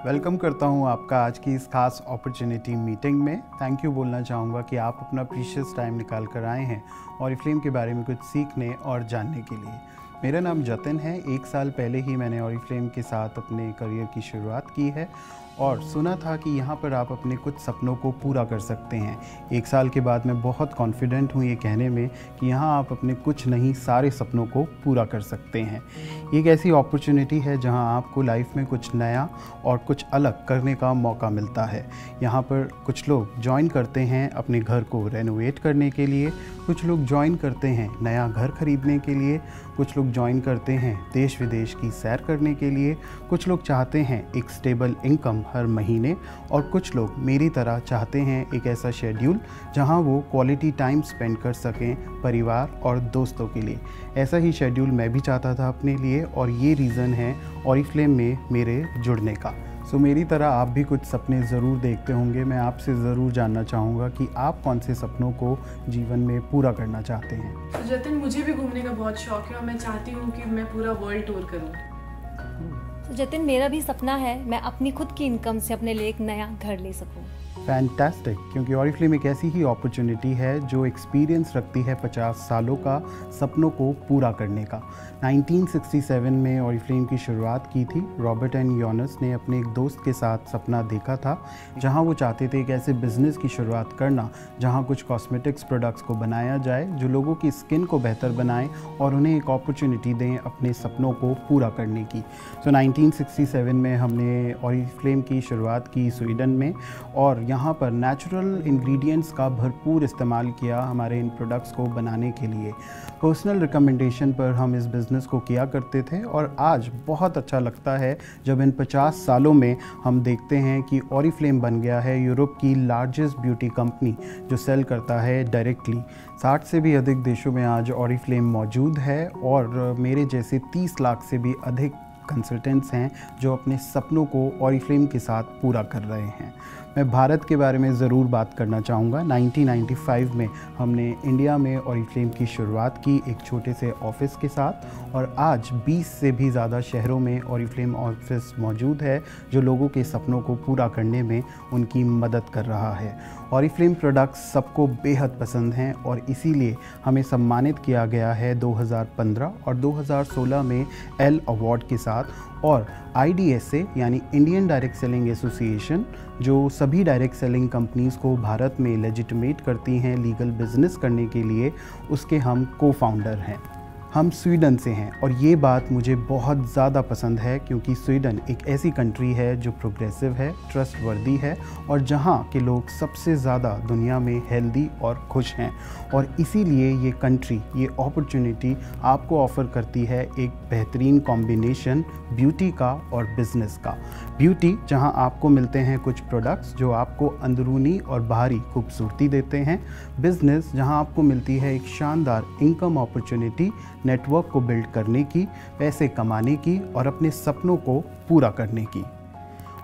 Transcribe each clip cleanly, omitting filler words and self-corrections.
Welcome करता हूं आपका आज की इस खास अपॉर्चुनिटी मीटिंग में। थैंक यू बोलना चाहूँगा कि आप अपना प्रीशियस टाइम निकाल कर आए हैं ऑरिफ्लेम के बारे में कुछ सीखने और जानने के लिए। मेरा नाम जतिन है। 1 साल पहले ही मैंने ऑरिफ्लेम के साथ अपने करियर की शुरुआत की है और सुना था कि यहाँ पर आप अपने कुछ सपनों को पूरा कर सकते हैं। 1 साल के बाद मैं बहुत कॉन्फिडेंट हूँ ये कहने में कि यहाँ आप अपने कुछ नहीं सारे सपनों को पूरा कर सकते हैं। एक ऐसी अपॉर्चुनिटी है जहाँ आपको लाइफ में कुछ नया और कुछ अलग करने का मौका मिलता है। यहाँ पर कुछ लोग ज्वाइन करते हैं अपने घर को रेनोवेट करने के लिए, कुछ लोग ज्वाइन करते हैं नया घर खरीदने के लिए, कुछ लोग ज्वाइन करते हैं देश विदेश की सैर करने के लिए, कुछ लोग चाहते हैं एक स्टेबल इनकम हर महीने और कुछ लोग मेरी तरह चाहते हैं एक ऐसा शेड्यूल जहां वो क्वालिटी टाइम स्पेंड कर सकें परिवार और दोस्तों के लिए। ऐसा ही शेड्यूल मैं भी चाहता था अपने लिए और ये रीज़न है ऑरिफ्लेम में मेरे जुड़ने का। मेरी तरह आप भी कुछ सपने ज़रूर देखते होंगे। मैं आपसे ज़रूर जानना चाहूँगा कि आप कौन से सपनों को जीवन में पूरा करना चाहते हैं। तो जतिन, मुझे भी घूमने का बहुत शौक है और मैं चाहती हूँ कि मैं पूरा वर्ल्ड टूर करूँ। तो जतिन, मेरा भी सपना है मैं अपनी खुद की इनकम से अपने लिए एक नया घर ले सकूँ। फैंटास्टिक, क्योंकि ऑरिफ्लेम एक ऐसी ही अपॉर्चुनिटी है जो एक्सपीरियंस रखती है 50 सालों का सपनों को पूरा करने का। 1967 में ऑरिफ्लेम की शुरुआत की थी। रॉबर्ट एंड योनस ने अपने एक दोस्त के साथ सपना देखा था जहां वो चाहते थे एक ऐसे बिजनेस की शुरुआत करना जहां कुछ कॉस्मेटिक्स प्रोडक्ट्स को बनाया जाए जो लोगों की स्किन को बेहतर बनाए और उन्हें एक अपॉर्चुनिटी दें अपने सपनों को पूरा करने की। 1967 में हमने ऑरिफ्लेम की शुरुआत की स्वीडन में और यहाँ पर नेचुरल इंग्रेडिएंट्स का भरपूर इस्तेमाल किया हमारे इन प्रोडक्ट्स को बनाने के लिए। पर्सनल रिकमेंडेशन पर हम इस बिज़नेस को किया करते थे और आज बहुत अच्छा लगता है जब इन 50 सालों में हम देखते हैं कि ऑरिफ्लेम बन गया है यूरोप की लार्जेस्ट ब्यूटी कंपनी जो सेल करता है डायरेक्टली। 60 से भी अधिक देशों में आज ऑरिफ्लेम मौजूद है और मेरे जैसे 30 लाख से भी अधिक कंसल्टेंट्स हैं जो अपने सपनों को ऑरिफ्लेम के साथ पूरा कर रहे हैं। मैं भारत के बारे में ज़रूर बात करना चाहूँगा। 1995 में हमने इंडिया में ऑरिफ्लेम की शुरुआत की एक छोटे से ऑफिस के साथ और आज 20 से भी ज़्यादा शहरों में ऑरिफ्लेम ऑफिस मौजूद है जो लोगों के सपनों को पूरा करने में उनकी मदद कर रहा है। ऑरिफ्लेम प्रोडक्ट्स सबको बेहद पसंद हैं और इसीलिए हमें सम्मानित किया गया है 2015 और 2016 में एल अवार्ड के साथ। और IDSA यानी इंडियन डायरेक्ट सेलिंग एसोसिएशन जो सभी डायरेक्ट सेलिंग कंपनीज़ को भारत में लेजिटिमेट करती हैं लीगल बिजनेस करने के लिए, उसके हम को-फाउंडर हैं। हम स्वीडन से हैं और ये बात मुझे बहुत ज़्यादा पसंद है क्योंकि स्वीडन एक ऐसी कंट्री है जो प्रोग्रेसिव है, ट्रस्टवर्दी है और जहाँ के लोग सबसे ज़्यादा दुनिया में हेल्दी और खुश हैं। और इसीलिए ये कंट्री, ये अपॉर्चुनिटी आपको ऑफ़र करती है एक बेहतरीन कॉम्बिनेशन ब्यूटी का और बिज़नेस का। ब्यूटी जहाँ आपको मिलते हैं कुछ प्रोडक्ट्स जो आपको अंदरूनी और बाहरी खूबसूरती देते हैं। बिज़नेस जहाँ आपको मिलती है एक शानदार इनकम अपॉर्चुनिटी नेटवर्क को बिल्ड करने की, पैसे कमाने की और अपने सपनों को पूरा करने की।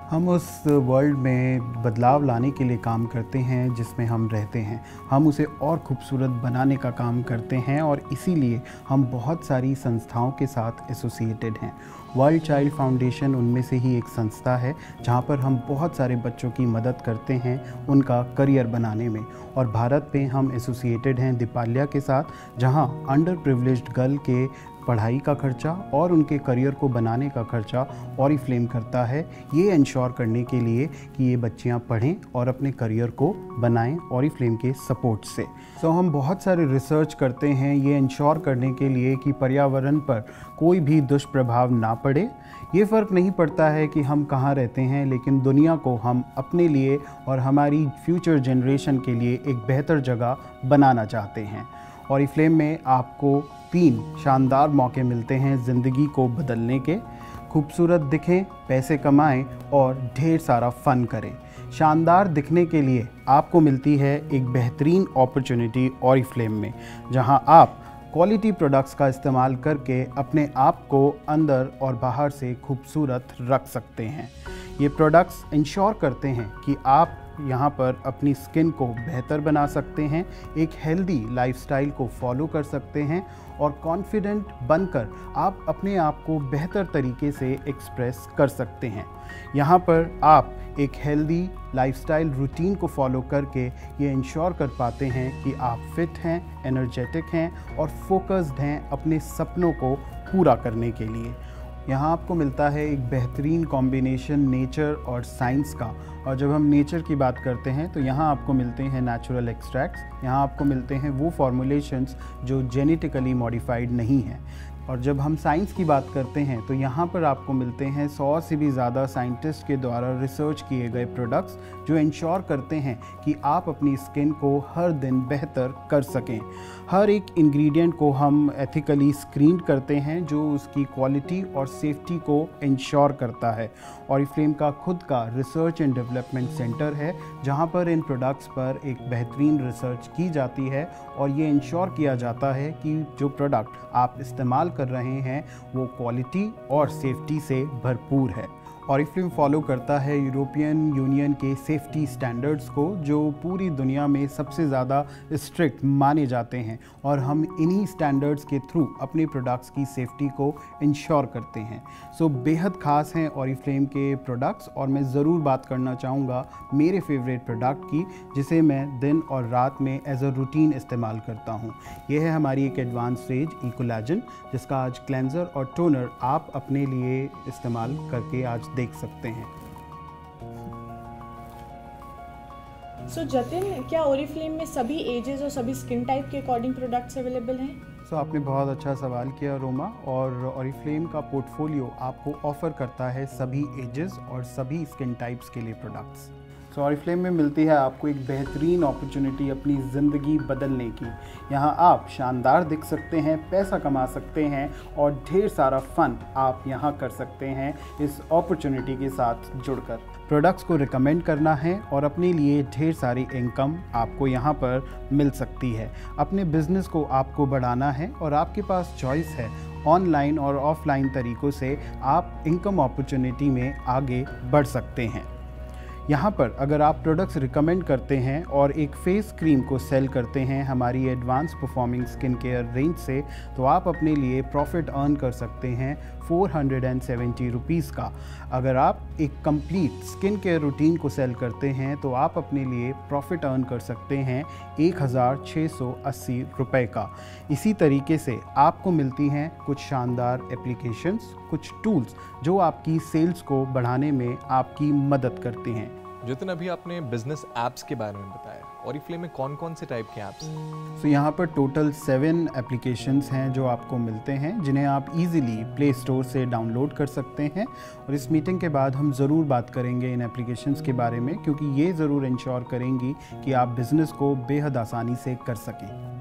हम उस वर्ल्ड में बदलाव लाने के लिए काम करते हैं जिसमें हम रहते हैं। हम उसे और खूबसूरत बनाने का काम करते हैं और इसीलिए हम बहुत सारी संस्थाओं के साथ एसोसिएटेड हैं। वर्ल्ड चाइल्ड फाउंडेशन उनमें से ही एक संस्था है जहां पर हम बहुत सारे बच्चों की मदद करते हैं उनका करियर बनाने में। और भारत में हम एसोसिएटेड हैं दीपाल्या के साथ जहां अंडर प्रिविलेज्ड गर्ल के पढ़ाई का खर्चा और उनके करियर को बनाने का खर्चा ऑरिफ्लेम करता है, ये इंश्योर करने के लिए कि ये बच्चियां पढ़ें और अपने करियर को बनाएं ऑरिफ्लेम के सपोर्ट से। हम बहुत सारे रिसर्च करते हैं ये इंश्योर करने के लिए कि पर्यावरण पर कोई भी दुष्प्रभाव ना पड़े। ये फ़र्क नहीं पड़ता है कि हम कहाँ रहते हैं, लेकिन दुनिया को हम अपने लिए और हमारी फ्यूचर जनरेशन के लिए एक बेहतर जगह बनाना चाहते हैं। ऑरिफ्लेम में आपको 3 शानदार मौके मिलते हैं ज़िंदगी को बदलने के। खूबसूरत दिखें, पैसे कमाएं और ढेर सारा फ़न करें। शानदार दिखने के लिए आपको मिलती है एक बेहतरीन अपॉर्चुनिटी ऑरिफ्लेम में जहां आप क्वालिटी प्रोडक्ट्स का इस्तेमाल करके अपने आप को अंदर और बाहर से खूबसूरत रख सकते हैं। ये प्रोडक्ट्स इंश्योर करते हैं कि आप यहाँ पर अपनी स्किन को बेहतर बना सकते हैं, एक हेल्दी लाइफस्टाइल को फॉलो कर सकते हैं और कॉन्फिडेंट बनकर आप अपने आप को बेहतर तरीके से एक्सप्रेस कर सकते हैं। यहाँ पर आप एक हेल्दी लाइफस्टाइल रूटीन को फॉलो करके ये इंश्योर कर पाते हैं कि आप फिट हैं, एनर्जेटिक हैं और फोकस्ड हैं अपने सपनों को पूरा करने के लिए। यहाँ आपको मिलता है एक बेहतरीन कॉम्बिनेशन नेचर और साइंस का, और जब हम नेचर की बात करते हैं तो यहाँ आपको मिलते हैं नेचुरल एक्सट्रैक्ट्स, यहाँ आपको मिलते हैं वो फॉर्मुलेशंस जो जेनेटिकली मॉडिफाइड नहीं हैं। और जब हम साइंस की बात करते हैं तो यहाँ पर आपको मिलते हैं 100 से भी ज़्यादा साइंटिस्ट के द्वारा रिसर्च किए गए प्रोडक्ट्स जो इंश्योर करते हैं कि आप अपनी स्किन को हर दिन बेहतर कर सकें। हर एक इंग्रेडिएंट को हम एथिकली स्क्रीन करते हैं जो उसकी क्वालिटी और सेफ्टी को इंश्योर करता है। ऑरिफ्लेम का खुद का रिसर्च एंड डेवलपमेंट सेंटर है जहाँ पर इन प्रोडक्ट्स पर एक बेहतरीन रिसर्च की जाती है और ये इंश्योर किया जाता है कि जो प्रोडक्ट आप इस्तेमाल कर रहे हैं वो क्वालिटी और सेफ्टी से भरपूर है। ऑरिफ्लेम फॉलो करता है यूरोपियन यूनियन के सेफ्टी स्टैंडर्ड्स को जो पूरी दुनिया में सबसे ज़्यादा स्ट्रिक्ट माने जाते हैं और हम इन्हीं स्टैंडर्ड्स के थ्रू अपने प्रोडक्ट्स की सेफ्टी को इंश्योर करते हैं। सो बेहद ख़ास हैं ऑरिफ्लेम के प्रोडक्ट्स और मैं ज़रूर बात करना चाहूँगा मेरे फेवरेट प्रोडक्ट की जिसे मैं दिन और रात में एज अ रूटीन इस्तेमाल करता हूँ। यह है हमारी एक एडवांस रेंज इकोलैजन जिसका आज क्लेंजर और टोनर आप अपने लिए इस्तेमाल करके आज देख सकते हैं। जतिन, क्या ऑरिफ्लेम में सभी एजेस और सभी स्किन टाइप के अकॉर्डिंग प्रोडक्ट्स अवेलेबल हैं? आपने बहुत अच्छा सवाल किया रोमा, और ऑरिफ्लेम का पोर्टफोलियो आपको ऑफ़र करता है सभी एजेस और सभी स्किन टाइप्स के लिए प्रोडक्ट्स। ऑरिफ्लेम में मिलती है आपको एक बेहतरीन अपॉर्चुनिटी अपनी ज़िंदगी बदलने की। यहाँ आप शानदार दिख सकते हैं, पैसा कमा सकते हैं और ढेर सारा फ़न आप यहाँ कर सकते हैं इस अपॉर्चुनिटी के साथ जुड़कर। प्रोडक्ट्स को रिकमेंड करना है और अपने लिए ढेर सारी इनकम आपको यहाँ पर मिल सकती है। अपने बिज़नेस को आपको बढ़ाना है और आपके पास चॉइस है ऑनलाइन और ऑफलाइन तरीक़ों से आप इनकम अपॉर्चुनिटी में आगे बढ़ सकते हैं। यहाँ पर अगर आप प्रोडक्ट्स रिकमेंड करते हैं और एक फेस क्रीम को सेल करते हैं हमारी advance performing skin care range से, तो आप अपने लिए प्रॉफिट अर्न कर सकते हैं 470 रुपीज़ का। अगर आप एक कंप्लीट स्किन केयर रूटीन को सेल करते हैं तो आप अपने लिए प्रॉफिट अर्न कर सकते हैं 1680 रुपये का। इसी तरीके से आपको मिलती हैं कुछ शानदार एप्लीकेशंस, कुछ टूल्स जो आपकी सेल्स को बढ़ाने में आपकी मदद करते हैं। जतिन, अभी आपने बिजनेस ऐप्स के बारे में बताया, ऑरिफ्लेम में कौन कौन से टाइप के ऐप्स हैं? तो यहाँ पर टोटल 7 एप्लीकेशंस हैं जो आपको मिलते हैं जिन्हें आप इजीली प्ले स्टोर से डाउनलोड कर सकते हैं, और इस मीटिंग के बाद हम ज़रूर बात करेंगे इन एप्लीकेशंस के बारे में क्योंकि ये ज़रूर इंश्योर करेंगी कि आप बिज़नेस को बेहद आसानी से कर सकें।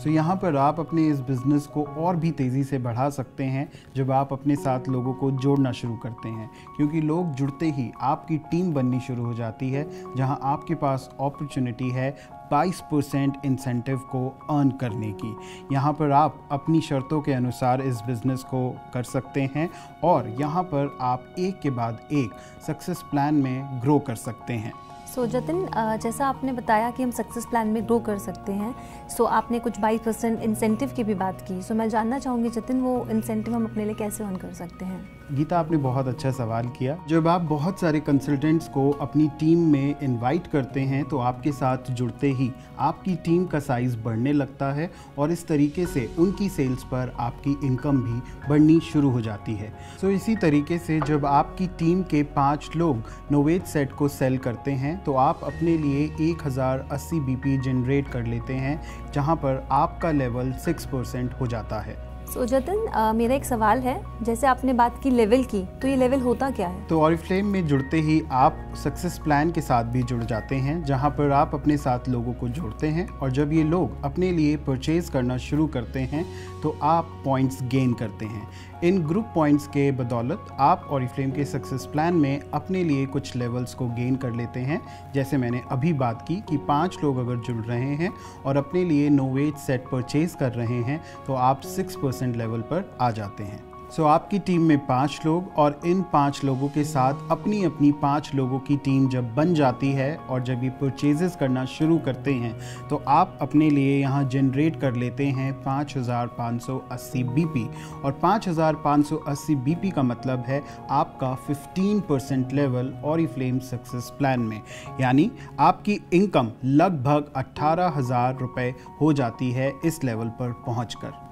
यहाँ पर आप अपने इस बिज़नेस को और भी तेज़ी से बढ़ा सकते हैं जब आप अपने साथ लोगों को जोड़ना शुरू करते हैं, क्योंकि लोग जुड़ते ही आपकी टीम बननी शुरू हो जाती है जहां आपके पास अपॉर्चुनिटी है 22% इंसेंटिव को अर्न करने की। यहाँ पर आप अपनी शर्तों के अनुसार इस बिज़नेस को कर सकते हैं और यहाँ पर आप एक के बाद एक सक्सेस प्लान में ग्रो कर सकते हैं। जतिन, जैसा आपने बताया कि हम सक्सेस प्लान में ग्रो कर सकते हैं, आपने कुछ 22% इंसेंटिव की भी बात की। मैं जानना चाहूँगी जतिन, वो इंसेंटिव हम अपने लिए कैसे अर्न कर सकते हैं? गीता, आपने बहुत अच्छा सवाल किया। जब आप बहुत सारे कंसल्टेंट्स को अपनी टीम में इनवाइट करते हैं तो आपके साथ जुड़ते ही आपकी टीम का साइज़ बढ़ने लगता है और इस तरीके से उनकी सेल्स पर आपकी इनकम भी बढ़नी शुरू हो जाती है। इसी तरीके से जब आपकी टीम के 5 लोग नोवेज सेट को सेल करते हैं तो आप अपने लिए 1080 BP जनरेट कर लेते हैं जहां पर आपका लेवल 6% हो जाता है। जतिन, मेरा एक सवाल है, जैसे आपने बात की लेवल की, तो ये लेवल होता क्या है? तो ऑरिफ्लेम में जुड़ते ही आप सक्सेस प्लान के साथ भी जुड़ जाते हैं जहां पर आप अपने साथ लोगों को जोड़ते हैं और जब ये लोग अपने लिए परचेज़ करना शुरू करते हैं तो आप पॉइंट्स गेन करते हैं। इन ग्रुप पॉइंट्स के बदौलत आप ऑरिफ्लेम के सक्सेस प्लान में अपने लिए कुछ लेवल्स को गेन कर लेते हैं। जैसे मैंने अभी बात की कि 5 लोग अगर जुड़ रहे हैं और अपने लिए नोवेज सेट परचेज़ कर रहे हैं तो आप 6% लेवल पर आ जाते हैं। सो आपकी टीम में 5 लोग और इन 5 लोगों के साथ अपनी अपनी 5 लोगों की टीम जब बन जाती है और जब ये परचेजेस करना शुरू करते हैं तो आप अपने लिए यहाँ जनरेट कर लेते हैं 5580 बीपी। और 5580 बीपी का मतलब है आपका 15% लेवल ऑरिफ्लेम सक्सेस प्लान में, यानी आपकी इनकम लगभग 18,000 रुपये हो जाती है इस लेवल पर पहुँचकर।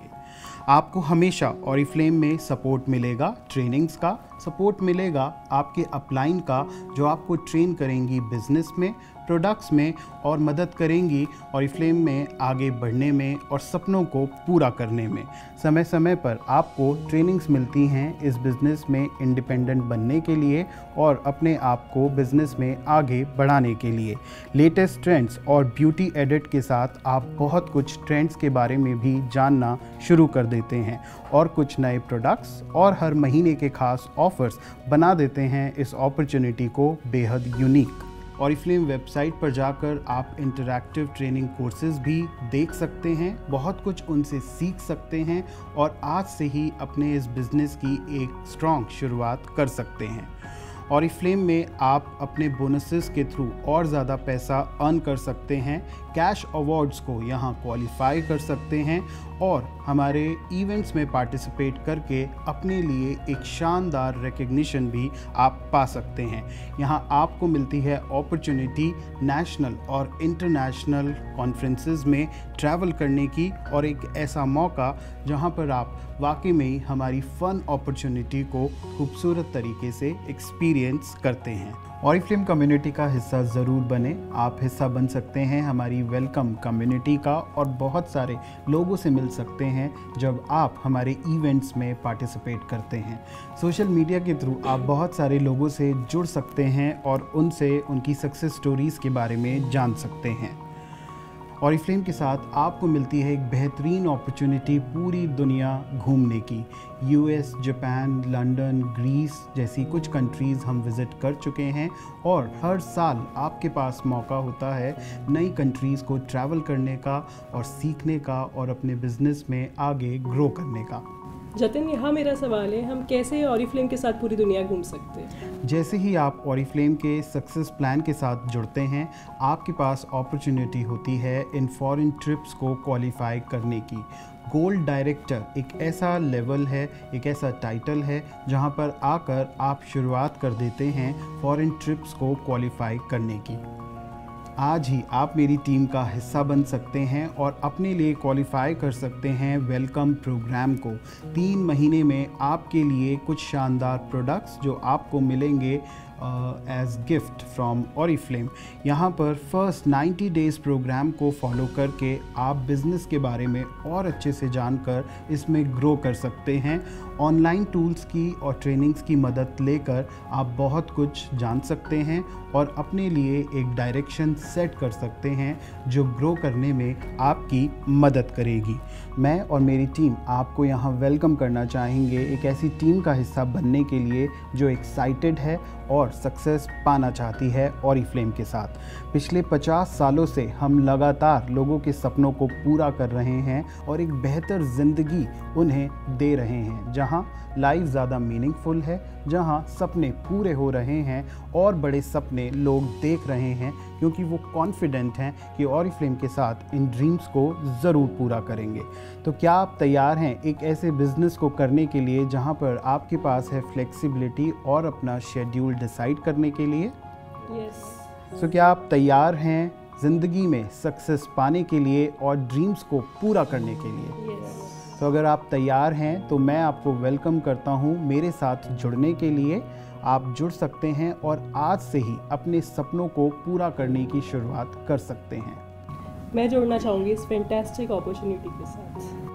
आपको हमेशा ऑरिफ्लेम में सपोर्ट मिलेगा, ट्रेनिंग्स का सपोर्ट मिलेगा, आपके अपलाइन का जो आपको ट्रेन करेंगी बिजनेस में, प्रोडक्ट्स में और मदद करेंगी ऑरिफ्लेम में आगे बढ़ने में और सपनों को पूरा करने में। समय समय पर आपको ट्रेनिंग्स मिलती हैं इस बिज़नेस में इंडिपेंडेंट बनने के लिए और अपने आप को बिज़नेस में आगे बढ़ाने के लिए। लेटेस्ट ट्रेंड्स और ब्यूटी एडिट के साथ आप बहुत कुछ ट्रेंड्स के बारे में भी जानना शुरू कर देते हैं और कुछ नए प्रोडक्ट्स और हर महीने के खास ऑफर्स बना देते हैं इस अपॉर्चुनिटी को बेहद यूनिक। ऑरिफ्लेम वेबसाइट पर जाकर आप इंटरैक्टिव ट्रेनिंग कोर्सेज भी देख सकते हैं, बहुत कुछ उनसे सीख सकते हैं और आज से ही अपने इस बिज़नेस की एक स्ट्रॉन्ग शुरुआत कर सकते हैं। ऑरिफ्लेम में आप अपने बोनसेस के थ्रू और ज़्यादा पैसा अर्न कर सकते हैं, कैश अवार्ड्स को यहाँ क्वालिफाई कर सकते हैं और हमारे इवेंट्स में पार्टिसिपेट करके अपने लिए एक शानदार रिकग्निशन भी आप पा सकते हैं। यहाँ आपको मिलती है अपॉर्चुनिटी नेशनल और इंटरनेशनल कॉन्फ्रेंसेस में ट्रैवल करने की और एक ऐसा मौका जहाँ पर आप वाकई में ही हमारी फ़न अपॉर्चुनिटी को खूबसूरत तरीके से एक्सपीरियंस करते हैं। ऑरिफ्लेम कम्युनिटी का हिस्सा ज़रूर बने। आप हिस्सा बन सकते हैं हमारी वेलकम कम्युनिटी का और बहुत सारे लोगों से मिल सकते हैं जब आप हमारे इवेंट्स में पार्टिसिपेट करते हैं। सोशल मीडिया के थ्रू आप बहुत सारे लोगों से जुड़ सकते हैं और उनसे उनकी सक्सेस स्टोरीज़ के बारे में जान सकते हैं। ऑरिफ्लेम के साथ आपको मिलती है एक बेहतरीन अपॉर्चुनिटी पूरी दुनिया घूमने की। यूएस, जापान, लंदन, ग्रीस जैसी कुछ कंट्रीज़ हम विज़िट कर चुके हैं और हर साल आपके पास मौका होता है नई कंट्रीज़ को ट्रैवल करने का और सीखने का और अपने बिज़नेस में आगे ग्रो करने का। जतिन, यहाँ मेरा सवाल है, हम कैसे ऑरिफ्लेम के साथ पूरी दुनिया घूम सकते हैं? जैसे ही आप ऑरिफ्लेम के सक्सेस प्लान के साथ जुड़ते हैं आपके पास अपॉर्चुनिटी होती है इन फॉरेन ट्रिप्स को क्वालिफाई करने की। गोल्ड डायरेक्टर एक ऐसा लेवल है, एक ऐसा टाइटल है जहां पर आकर आप शुरुआत कर देते हैं फॉरेन ट्रिप्स को क्वालिफाई करने की। आज ही आप मेरी टीम का हिस्सा बन सकते हैं और अपने लिए क्वालिफाई कर सकते हैं वेलकम प्रोग्राम को। 3 महीने में आपके लिए कुछ शानदार प्रोडक्ट्स जो आपको मिलेंगे एज गिफ्ट फ्रॉम ऑरिफ्लेम। यहाँ पर फर्स्ट 90 डेज़ प्रोग्राम को फॉलो करके आप बिज़नेस के बारे में और अच्छे से जानकर इसमें ग्रो कर सकते हैं। ऑनलाइन टूल्स की और ट्रेनिंग्स की मदद लेकर आप बहुत कुछ जान सकते हैं और अपने लिए एक डायरेक्शन सेट कर सकते हैं जो ग्रो करने में आपकी मदद करेगी। मैं और मेरी टीम आपको यहाँ वेलकम करना चाहेंगे एक ऐसी टीम का हिस्सा बनने के लिए जो एक्साइटेड है और सक्सेस पाना चाहती है ऑरिफ्लेम के साथ। पिछले 50 सालों से हम लगातार लोगों के सपनों को पूरा कर रहे हैं और एक बेहतर ज़िंदगी उन्हें दे रहे हैं जहां लाइफ ज़्यादा मीनिंगफुल है, जहां सपने पूरे हो रहे हैं और बड़े सपने लोग देख रहे हैं क्योंकि वो कॉन्फिडेंट हैं कि ऑरिफ्लेम के साथ इन ड्रीम्स को ज़रूर पूरा करेंगे। तो क्या आप तैयार हैं एक ऐसे बिज़नेस को करने के लिए जहां पर आपके पास है फ्लेक्सिबिलिटी और अपना शेड्यूल डिसाइड करने के लिए? यस। सो क्या आप तैयार हैं ज़िंदगी में सक्सेस पाने के लिए और ड्रीम्स को पूरा करने के लिए? यस। तो अगर आप तैयार हैं तो मैं आपको वेलकम करता हूं मेरे साथ जुड़ने के लिए। आप जुड़ सकते हैं और आज से ही अपने सपनों को पूरा करने की शुरुआत कर सकते हैं। मैं जुड़ना चाहूँगी इस फैंटास्टिक अपॉर्चुनिटी के साथ।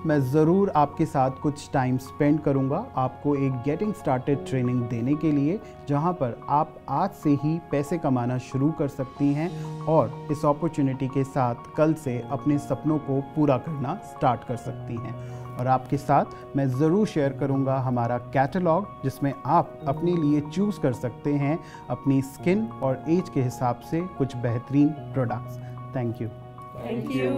मैं ज़रूर आपके साथ कुछ टाइम स्पेंड करूंगा आपको एक गेटिंग स्टार्टेड ट्रेनिंग देने के लिए जहां पर आप आज से ही पैसे कमाना शुरू कर सकती हैं और इस अपॉर्चुनिटी के साथ कल से अपने सपनों को पूरा करना स्टार्ट कर सकती हैं। और आपके साथ मैं ज़रूर शेयर करूंगा हमारा कैटलॉग जिसमें आप अपने लिए चूज़ कर सकते हैं अपनी स्किन और एज के हिसाब से कुछ बेहतरीन products. Thank you. Thank you.